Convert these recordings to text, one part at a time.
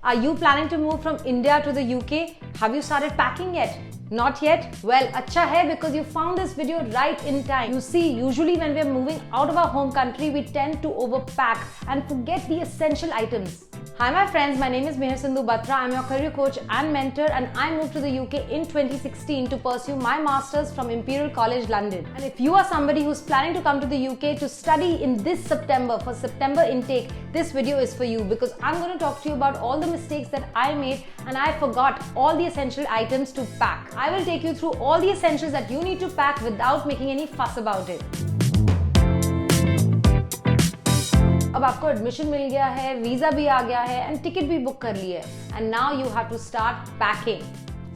Are you planning to move from India to the UK? Have you started packing yet? Not yet? Well, acha hai because you found this video right in time. You see, usually when we are moving out of our home country, we tend to overpack and forget the essential items. Hi my friends, my name is Meher Sindhu Batra. I'm your career coach and mentor, and I moved to the UK in 2016 to pursue my masters from Imperial College London. And if you are somebody who's planning to come to the UK to study in this September for September intake, this video is for you because I'm going to talk to you about all the mistakes that I made and I forgot all the essential items to pack. I will take you through all the essentials that you need to pack without making any fuss about it. अब आपको admission मिल गया है, visa भी आ गया है and ticket भी book कर ली है and now you have to start packing.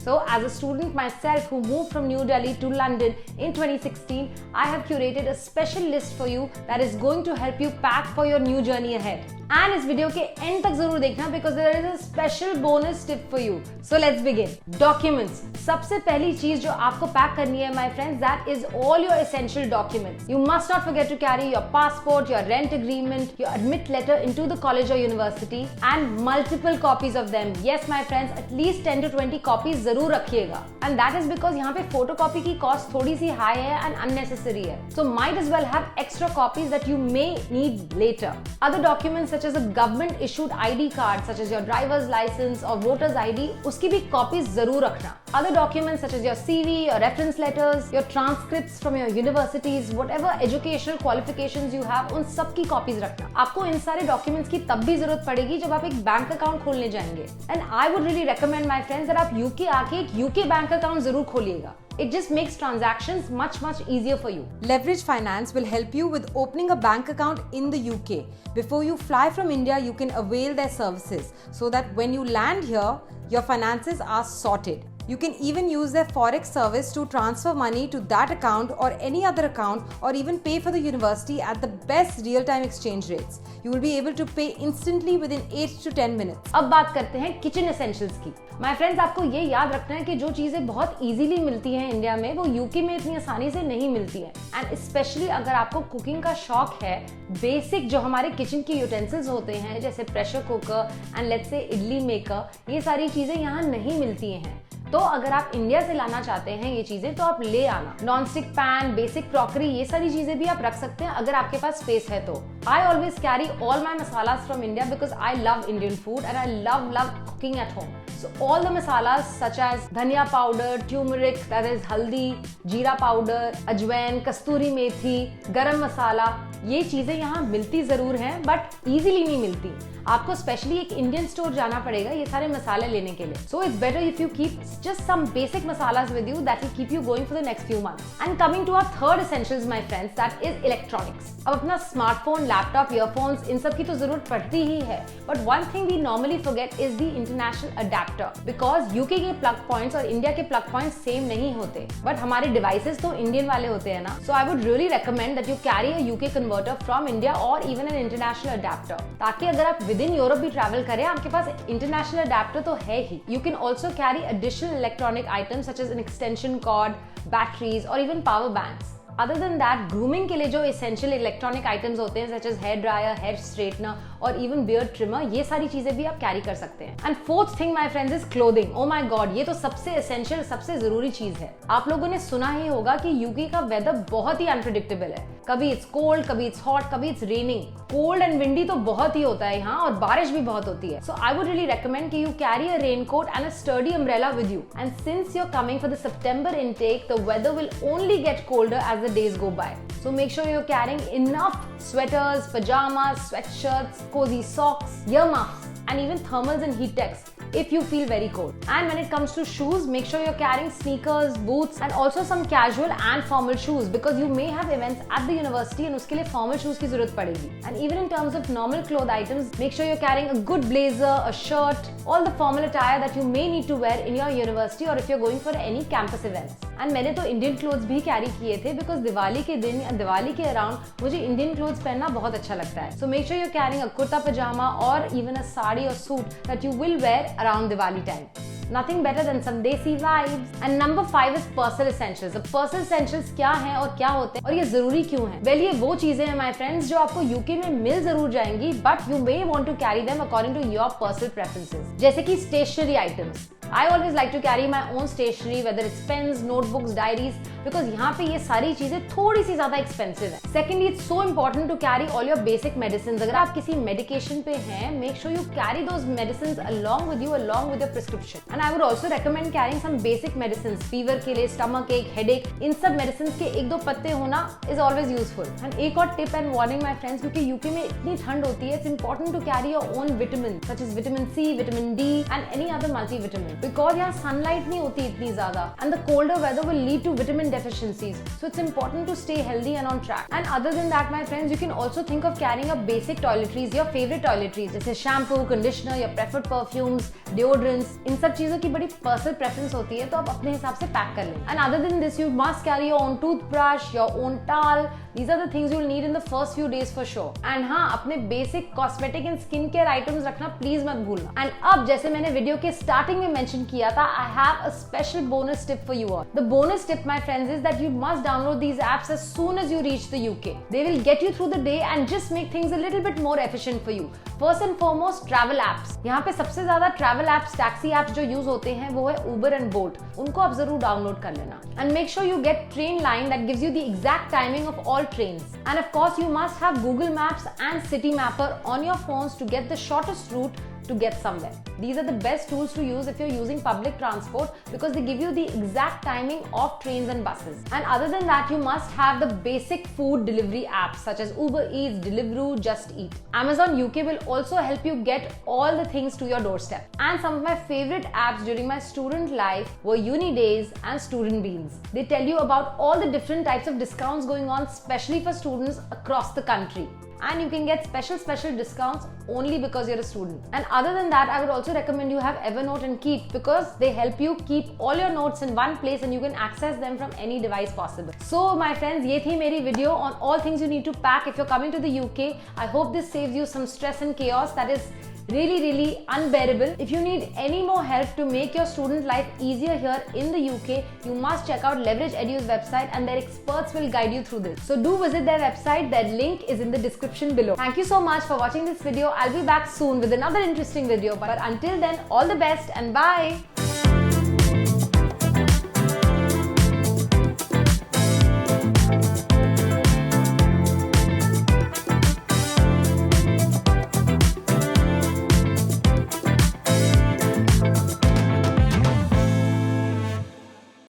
So as a student myself who moved from New Delhi to London in 2016, I have curated a special list for you that is going to help you pack for your new journey ahead. And इस video के and तक जरूर देखना because there is a special bonus tip for you. So let's begin. Documents. सबसे पहली चीज जो आपको पैक करनी है, my friends, that is all your essential documents. You must not forget to carry your passport, your rent agreement, your admit letter into the college or university, and multiple copies of them. Yes, my friends, at least 10 to 20 copies जरूर रखिएगा. And that is because यहाँ पे photocopy की cost थोड़ी सी high है and unnecessary है. So might as well have extra copies that you may need later. Other documents such as a government issued ID card such as your driver's license or voter's ID, उसकी भी copies जरूर रखना. Other documents such as your CV, your reference letters, your transcripts from your universities, whatever educational qualifications you have, उन सब की copies रखना. आपको इन सारे documents की तब भी जरूरत पड़ेगी जब आप एक बैंक अकाउंट खोलने जाएंगे. And I would really recommend my friends that आप UK आके एक UK बैंक अकाउंट जरूर खोलिएगा. It just makes transactions much easier for you. Leverage Finance will help you with opening a bank account in the UK. Before you fly from India, you can avail their services so that when you land here, your finances are sorted. You can even use their forex service to transfer money to that account or any other account, or even pay for the university at the best real-time exchange rates. You will be able to pay instantly within 8 to 10 minutes. अब बात करते हैं kitchen essentials की. My friends, आपको ये याद रखना है कि जो चीजें बहुत इजीली मिलती हैं इंडिया में, वो यूके में इतनी आसानी से नहीं मिलती हैं. एंड स्पेशली अगर आपको कुकिंग का शौक है, बेसिक जो हमारे किचन के यूटेंसिल्स होते हैं जैसे pressure cooker and let's say idli maker, ये सारी चीजें यहाँ नहीं मिलती हैं. तो अगर आप इंडिया से लाना चाहते हैं ये चीजें तो आप ले आना. Non stick pan, basic crockery, ये सारी चीजें भी आप रख सकते हैं अगर आपके पास स्पेस है तो. I always carry all my masalas from India because I love Indian food and I love cooking at home. So all the masalas such as dhania powder, turmeric, that is haldi, jeera powder, ajwain, kasturi methi, garam masala, ये चीजें यहाँ मिलती जरूर हैं but easily नहीं मिलती. आपको specially एक इंडियन स्टोर जाना पड़ेगा ये सारे मसाले लेने के लिए. So it's better if you keep just some basic masalas with you that will keep you going for the next few months. And coming to our third essentials my friends, that is electronics. अब अपना smartphone, laptop, earphones, इन सब की तो जरूरत पड़ती ही है, but one thing we normally forget is the international adapter. Because UK के प्लग पॉइंट्स और इंडिया के प्लग पॉइंट्स सेम नहीं होते, बट हमारे डिवाइसेस तो इंडियन वाले होते हैं ना. So I would really recommend that you carry a UK converter from India और इवन एन इंटरनेशनल अडेप्टर, ताकि अगर आप विद इन यूरोप भी ट्रैवल करें आपके पास इंटरनेशनल अडेप्टर तो है ही. You can also carry additional electronic items such as an extension cord, batteries और even power banks. Other than that, grooming के लिए जो एसेंशियल इलेक्ट्रॉनिक आइटम्स होते हैं such as hair dryer, hair straightener और इवन बियर्ड ट्रिमर, ये सारी चीजें भी आप कैरी कर सकते हैं. And fourth thing my friends is clothing. Oh my God, ये तो सबसे एसेंशियल, सबसे जरूरी चीज है. आप लोगों ने सुना ही होगा कि यूके का वेदर बहुत ही अनप्रेडिक्टेबल है. कभी इट्स कोल्ड, कभी इट्स हॉट, कभी it's raining. Cold and windy तो बहुत ही होता है यहाँ और बारिश भी बहुत होती है. So I would really recommend कि you carry a raincoat and a sturdy umbrella with you. And since you are coming for the September intake, the weather will only get colder as the days go by. So make sure you're carrying enough sweaters, pajamas, sweatshirts, cozy socks, earmuffs, and even thermals and heat techs if you feel very cold. And when it comes to shoes, make sure you're carrying sneakers, boots, and also some casual and formal shoes because you may have events at the university and उसके लिए formal shoes की जरूरत पड़ेगी. And even in terms of normal cloth items, make sure you're carrying a good blazer, a shirt, all the formal attire that you may need to wear in your university or if you're going for any campus events. And मैंने तो Indian clothes भी carry किए थे because Diwali के दिन या दिवाली के around मुझे इंडियन क्लोथ्स पहनना बहुत अच्छा लगता है. So make sure you carrying a kurta pajama और इवन अ साड़ी और suit that you will wear around Diwali time. Nothing better than some desi vibes. And number 5 is personal essentials. अब personal essentials क्या हैं और क्या होते हैं और ये जरूरी क्यों हैं? Well, ये वो चीजें हैं my friends जो आपको UK में मिल जरूर जाएंगी, but you may want to carry them according to your personal preferences. जैसे कि stationery items. I always like to carry my own stationery, whether it's pens, notebooks, diaries, because यहाँ पे ये सारी चीजें थोड़ी सी ज्यादा expensive है. Secondly, it's so important to carry all your basic medicines. अगर आप किसी medication पे हैं, make sure you carry those medicines along with you, along with your prescription. And I would also recommend carrying some basic medicines. Fever के लिए, stomach ache, headache, इन सब medicines के 1-2 पत्ते होना is always useful. And एक और tip and warning my friends, क्योंकि UK में इतनी ठंड होती है, it's important to carry your own vitamins such as vitamin C, vitamin D, and any other multivitamin. Because यहाँ sunlight नहीं होती इतनी ज़्यादा, and the colder weather will lead to vitamin deficiencies. So it's important to stay healthy and on track. And other than that, my friends, you can also think of carrying a basic toiletries, your favorite toiletries, जैसे shampoo, conditioner, your preferred perfumes, deodorants. इन सब चीज़ों की बड़ी personal preference होती है, तो आप अपने हिसाब से पैक कर लें. And other than this, you must carry your own toothbrush, your own towel. These are the things you'll need in the first few days for sure. And हाँ, अपने basic cosmetic and skincare items रखना please मत भूलना. And अब जैसे मैंने video के starting में mention किया था, I have a special bonus tip for you all. The bonus tip, my friends, is that you must download these apps as soon as you reach the UK. They will get you through the day and just make things a little bit more efficient for you. First and foremost, travel apps. यहाँ पे सबसे ज़्यादा travel apps, taxi apps जो use होते हैं वो है Uber and Bolt. उनको आप जरूर download कर लेना. And make sure you get train line that gives you the exact timing of all trains. And of course, you must have Google Maps and City Mapper on your phones to get the shortest route to get somewhere. These are the best tools to use if you're using public transport because they give you the exact timing of trains and buses. And other than that, you must have the basic food delivery apps such as Uber Eats, Deliveroo, Just Eat. Amazon UK will also help you get all the things to your doorstep. And some of my favorite apps during my student life were Uni Days and Student Beans. They tell you about all the different types of discounts going on, especially for students across the country. And you can get special discounts only because you're a student. And other than that, I would also recommend you have Evernote and Keep because they help you keep all your notes in one place and you can access them from any device possible. So my friends, ये थी मेरी video on all things you need to pack if you're coming to the UK. I hope this saves you some stress and chaos that is really unbearable. If you need any more help to make your student life easier here in the UK, you must check out Leverage Edu's website and their experts will guide you through this. So do visit their website, their link is in the description below. Thank you so much for watching this video. I'll be back soon with another interesting video. But until then, all the best and bye!